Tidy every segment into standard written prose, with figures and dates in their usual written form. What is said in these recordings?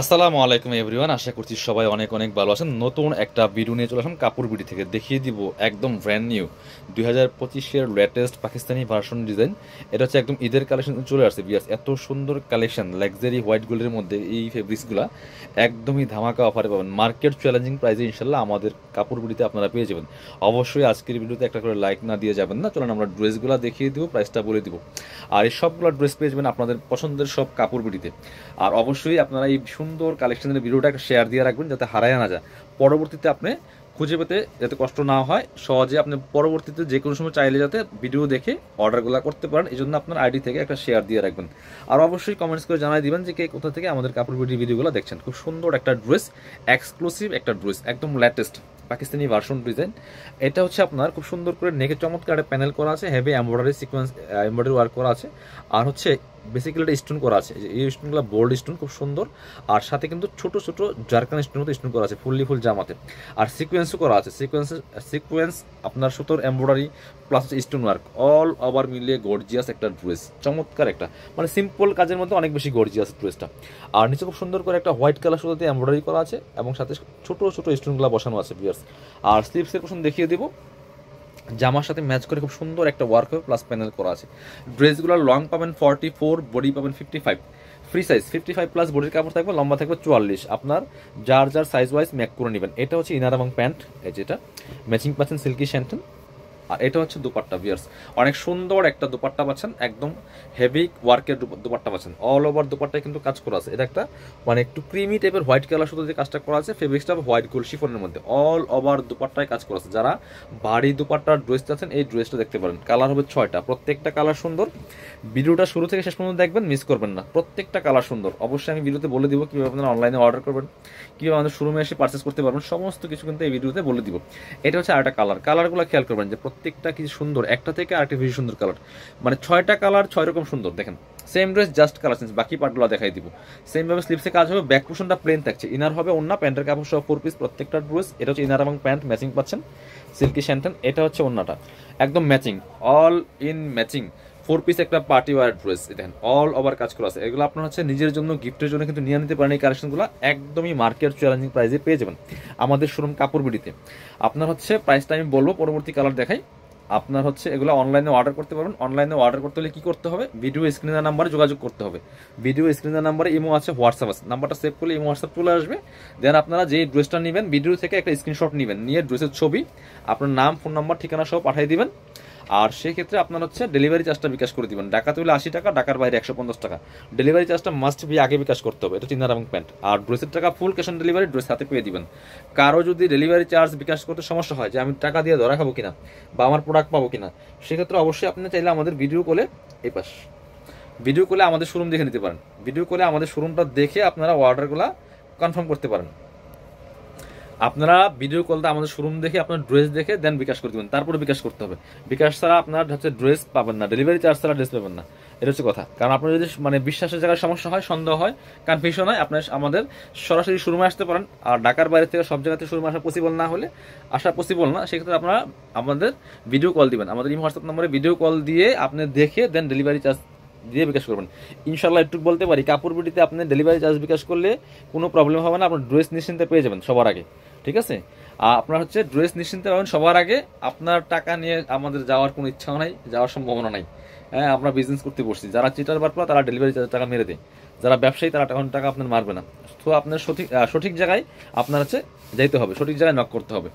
আসসালামু আলাইকুম এভরিওয়ান, আশা করছি সবাই অনেক অনেক ভালো আছেন। নতুন একটা ভিডিও নিয়ে চলে আসলাম কাপড় বিডি থেকে। দেখিয়ে দিব একদম ব্র্যান্ড নিউ 2025-এর লেটেস্ট পাকিস্তানি ভার্সন ডিজাইন। এটা হচ্ছে একদম ঈদের কালেকশন চলে আসছে বিয়ার্স। এত সুন্দর কালেকশন লাক্সারি হোয়াইট গোল্ডের মধ্যে এই ফেব্রিক্সগুলো একদমই ধামাকা অফারে পাবেন, মার্কেট চ্যালেঞ্জিং প্রাইসে ইনশাল্লাহ আমাদের কাপড় বিডিতে আপনারা পেয়ে যাবেন। অবশ্যই আজকের ভিডিওতে একটা করে লাইক না দিয়ে যাবেন না। চলুন আমরা ড্রেসগুলো দেখিয়ে দিব, প্রাইসটা বলে দিব। আর এই সবগুলো ড্রেস পেয়ে যাবেন আপনাদের পছন্দের সব কাপড় বিডিতে। আর অবশ্যই আপনারা এই সুন্দর কালেকশনের ভিডিওটা একটা শেয়ার দিয়ে রাখবেন যাতে হারায় না যায়, পরবর্তীতে আপনি খুঁজে পেতে যাতে কষ্ট না হয়, সহজে আপনি পরবর্তীতে যে কোনো সময় চাইলে যাতে ভিডিও দেখে অর্ডারগুলো করতে পারেন। এই জন্য আপনার আইডি থেকে একটা শেয়ার দিয়ে রাখবেন। আর অবশ্যই কমেন্টস করে জানাই দিবেন যে কে কোথা থেকে আমাদের কাপড় বিডি ভিডিওগুলো দেখছেন। খুব সুন্দর একটা ড্রেস, এক্সক্লুসিভ একটা ড্রেস, একদম লেটেস্ট পাকিস্তানি ভার্সন ডিজাইন। এটা হচ্ছে আপনার খুব সুন্দর করে নেকে চমৎকার একটা প্যানেল করা আছে, heavy embroidery sequence embroidery work করা আছে। আর হচ্ছে বেসিক্যালি এটা স্টোন করা আছে, এই স্টোনগুলো বোল্ড স্টোন, খুব সুন্দর। আর সাথে কিন্তু ছোট ছোট জারকান স্টোন মতো স্টোন করা আছে ফুললি ফুল জামাতে। আর সিকোয়েন্সও করা আছে, সিকোয়েন্স আপনার সুতোর embroidery plus stone work all over মিলিয়ে গর্জিয়াস একটা ড্রেস, চমৎকার একটা মানে সিম্পল কাজের মধ্যে অনেক বেশি গর্জিয়াস ড্রেসটা। আর নিচে খুব সুন্দর করে একটা হোয়াইট কালার সুতোতে এমব্রয়ডারি করা আছে এবং সাথে ছোট ছোট স্টোনগুলো বসানো আছে বিয়ার্স। আর স্লিভসের পোর্শন দেখিয়ে দিব, জামার সাথে ম্যাচ করে খুব সুন্দর একটা ওয়ার্ক হবে, প্লাস প্যানেল করা আছে। ড্রেসগুলোর লং পাবেন 44, বডি পাবেন 55, ফ্রি সাইজ 55 প্লাস বডির কাপড় থাকবে, লম্বা থাকবে 44। আপনার যার যার সাইজ ওয়াইজ ম্যাক করে নেবেন। এটা হচ্ছে ইনার এবং প্যান্ট, এই যেটা ম্যাচিং পাচ্ছেন সিল্কি শ্যান্টন। আর এটা হচ্ছে দুপাট্টা ভিউয়ার্স, অনেক সুন্দর একটা দুপাট্টা পাচ্ছেন, একদম হেভি ওয়ার্কের দুপাট্টা পাচ্ছেন। অল ওভার দুপাট্টায় কিন্তু কাজ করা আছে। এটা একটা মানে একটু ক্রিমি টাইপের হোয়াইট কালার শুধু যে কাজটা করা আছে, ফেব্রিক্সটা হোয়াইট গোল্ড শিফনের মধ্যে অল ওভার দুপাট্টায় কাজ করা আছে। যারা ভারী দুপাট্টার ড্রেস আছেন এই ড্রেসটা দেখতে পারেন। কালার হবে 6টা, প্রত্যেকটা কালার সুন্দর। ভিডিওটা শুরু থেকে শেষ পর্যন্ত দেখবেন, মিস করবেন না। প্রত্যেকটা কালার সুন্দর। অবশ্যই আমি ভিডিওতে বলে দিব কীভাবে আপনারা অনলাইনে অর্ডার করবেন, কীভাবে আমাদের শোরুমে এসে পারচেস করতে পারবেন, সমস্ত কিছু কিন্তু এই ভিডিওতে বলে দিব। এটা হচ্ছে আরেকটা কালার, কালারগুলো খেয়াল করবেন যে প্রত্যেকটা কি সুন্দর, একটা থেকে আরেকটা বেশি সুন্দর কালার। মানে 6টা কালার 6 রকম সুন্দর। দেখেন same dress, just colour change, বাকি পার্টগুলো দেখাই দিব। সেম ভাবে স্লিপসে কাজ হবে, ব্যাক পোর্শনটা প্লেন থাকছে, ইনার হবে ওন্না, প্যান্টের কাপড় সহ 4 পিস প্রত্যেকটা ড্রেস। এটা হচ্ছে ইনার এবং প্যান্ট ম্যাচিং পাচ্ছেন সিল্কি শ্যান্টন। এটা হচ্ছে ওন্নাটা একদম matching, all in matching 4 piece একটা পার্টি ওয়ার ড্রেস। দেখেন অল ওভার কাজ করা আছে। এগুলো আপনার হচ্ছে নিজের জন্য গিফটের জন্য কিন্তু নিয়ে নিতে পারেন। এই কালেকশনগুলো একদমই মার্কেট চ্যালেঞ্জিং প্রাইসে পেয়ে যাবেন আমাদের শোরুম কাপড় বিডিতে। আপনার হচ্ছে প্রাইসটা আমি বলবো, পরবর্তী কালার দেখাই। আপনার হচ্ছে এগুলো অনলাইনে অর্ডার করতে পারবেন। অনলাইনে অর্ডার করতে হলে কি করতে হবে, ভিডিও স্ক্রিনের নাম্বারে যোগাযোগ করতে হবে। ভিডিও স্ক্রিনের নাম্বারে ইমো আছে, হোয়াটসঅ্যাপ আছে, নাম্বারটা সেভ করলে ইমো হোয়াটসঅ্যাপ চলে আসবে। দেন আপনারা যেই ড্রেসটা নেবেন ভিডিও থেকে একটা স্ক্রিনশট নেবেন, নিয়ে ড্রেসের ছবি, আপনার নাম, ফোন নাম্বার, ঠিকানা সহ পাঠিয়ে দিবেন। আর সেক্ষেত্রে আপনার হচ্ছে ডেলিভারি চার্জটা বিকাশ করে দিবেন। ঢাকাতে হলে 80 টাকা, ঢাকার বাইরে 150 টাকা। ডেলিভারি চার্জটা মাস্ট বি আগে বিকাশ করতে হবে। এটা চিনার এবং প্যান্ট। আর ড্রেসের টাকা full cash on delivery, dress হাতে পেয়ে দিবেন। কারো যদি ডেলিভারি চার্জ বিকাশ করতে সমস্যা হয় যে আমি টাকা দিয়ে ধরা খাবো কিনা বা আমার প্রোডাক্ট পাবো কিনা, সেক্ষেত্রে অবশ্যই আপনি চাইলে আমাদের ভিডিও কলে ভিডিও কলে আমাদের শোরুম দেখে নিতে পারেন। ভিডিও কলে আমাদের শোরুমটা দেখে আপনারা অর্ডারগুলো কনফার্ম করতে পারেন। আপনারা ভিডিও কলটা আমাদের শোরুম দেখে আপনার ড্রেস দেখে দেন বিকাশ করে দেবেন, তারপরে বিকাশ করতে হবে। বিকাশ ছাড়া আপনার হচ্ছে ড্রেস পাবেন না, ডেলিভারি চার্জ ছাড়া ড্রেস পাবেন না। এটা হচ্ছে কথা। কারণ আপনার যদি মানে বিশ্বাসের জায়গায় সমস্যা হয়, সন্দেহ হয়, কনফিউশন হয়, আপনার আমাদের সরাসরি শোরুমে আসতে পারেন। আর ঢাকার বাইরে থেকে সব জায়গাতে শোরুমে আসা পসিবল না হলে, সেক্ষেত্রে আপনারা আমাদের ভিডিও কল দিবেন। আমাদের এই হোয়াটসঅ্যাপ নম্বরে ভিডিও কল দিয়ে আপনি দেখে দেন ডেলিভারি চার্জ দিয়ে বিকাশ করবেন। ইনশাল্লাহ একটু বলতে পারি, কাপড় বিডিতে আপনি ডেলিভারি চার্জ বিকাশ করলে কোনো প্রবলেম হবে না। আপনার ড্রেস নিশ্চিন্তে পেয়ে যাবেন সবার আগে, ঠিক আছে? আপনার হচ্ছে ড্রেস নিশ্চিন্তে পাবেন সবার আগে। আপনার টাকা নিয়ে আমাদের যাওয়ার কোনো ইচ্ছাও নাই, যাওয়ার সম্ভাবনা নাই। হ্যাঁ, আমরা বিজনেস করতে বসছি। যারা চিটার বাটপার তারা ডেলিভারি টাকা মেরে দেয়, যারা ব্যবসায়ী তারা টাকা আপনার মারবে না। তো আপনার সঠিক জায়গায় আপনার হচ্ছে যাইতে হবে, সঠিক জায়গায় নক করতে হবে।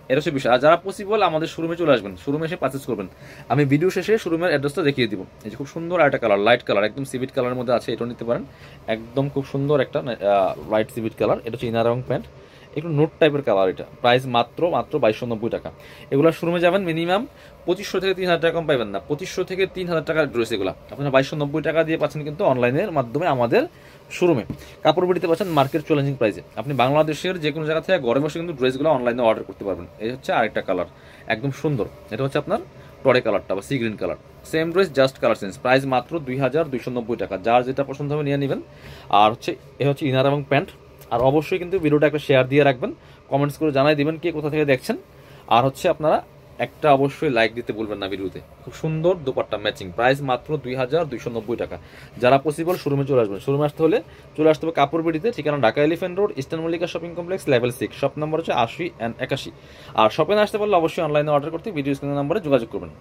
এটা হচ্ছে বিষয়। আর যারা পসিবল আমাদের শোরুমে চলে আসবেন, শোরুমে এসে পারচেস করবেন। আমি ভিডিও শেষে শোরুমের অ্যাড্রেসটা দেখিয়ে দিব। এই যে খুব সুন্দর একটা কালার, লাইট কালার, একদম সিভিট কালারের মধ্যে আছে, এটাও নিতে পারেন। একদম খুব সুন্দর একটা লাইট সিভিট কালার। এটা হচ্ছে ইনার এবং প্যান্ট, একটু নোট টাইপের কালার। এটা প্রাইস মাত্র 2290 টাকা। এগুলো শোরুমে যাবেন মিনিমাম 2500 থেকে 3000 টাকা কম পাইবেন না। 2500 থেকে 3000 টাকার ড্রেস এগুলো আপনারা 2290 টাকা দিয়ে পাচ্ছেন কিন্তু অনলাইনের মাধ্যমে আমাদের শোরুমে। কাপড় বিডিতে পাচ্ছেন মার্কেট চ্যালেঞ্জিং প্রাইসে। আপনি বাংলাদেশের যে কোনো জায়গা থেকে ঘরে বসে কিন্তু ড্রেসগুলো অনলাইনে অর্ডার করতে পারবেন। এই হচ্ছে আরেকটা কালার, একদম সুন্দর। এটা হচ্ছে আপনার টরে কালারটা বা sea green colour. Same dress, just colour change. Price মাত্র 2290 টাকা। যার যেটা পছন্দ হবে নিয়ে নেবেন। আর হচ্ছে এ হচ্ছে ইনার এবং প্যান্ট। আর অবশ্যই কিন্তু ভিডিওটা একটা শেয়ার দিয়ে রাখবেন, কমেন্টস করে জানাই দিবেন কে কোথা থেকে দেখছেন। আর হচ্ছে আপনারা একটা অবশ্যই লাইক দিতে ভুলবেন না ভিডিওতে। খুব সুন্দর দোপাট্টা ম্যাচিং, প্রাইস মাত্র 2290 টাকা। যারা পসিবল শোরুমে চলে আসবেন, শোরুমে আসতে হলে চলে আসতে হবে কাপড় বিডিতে, ঠিকানা Dhaka elephant road, eastern Mallika shopping complex, level 6, shop number হচ্ছে 80 and 81। আর শপে না আসতে পারলে অবশ্যই অনলাইনে অর্ডার করতে ভিডিও স্ক্রিনের নাম্বারে যোগাযোগ করবেন।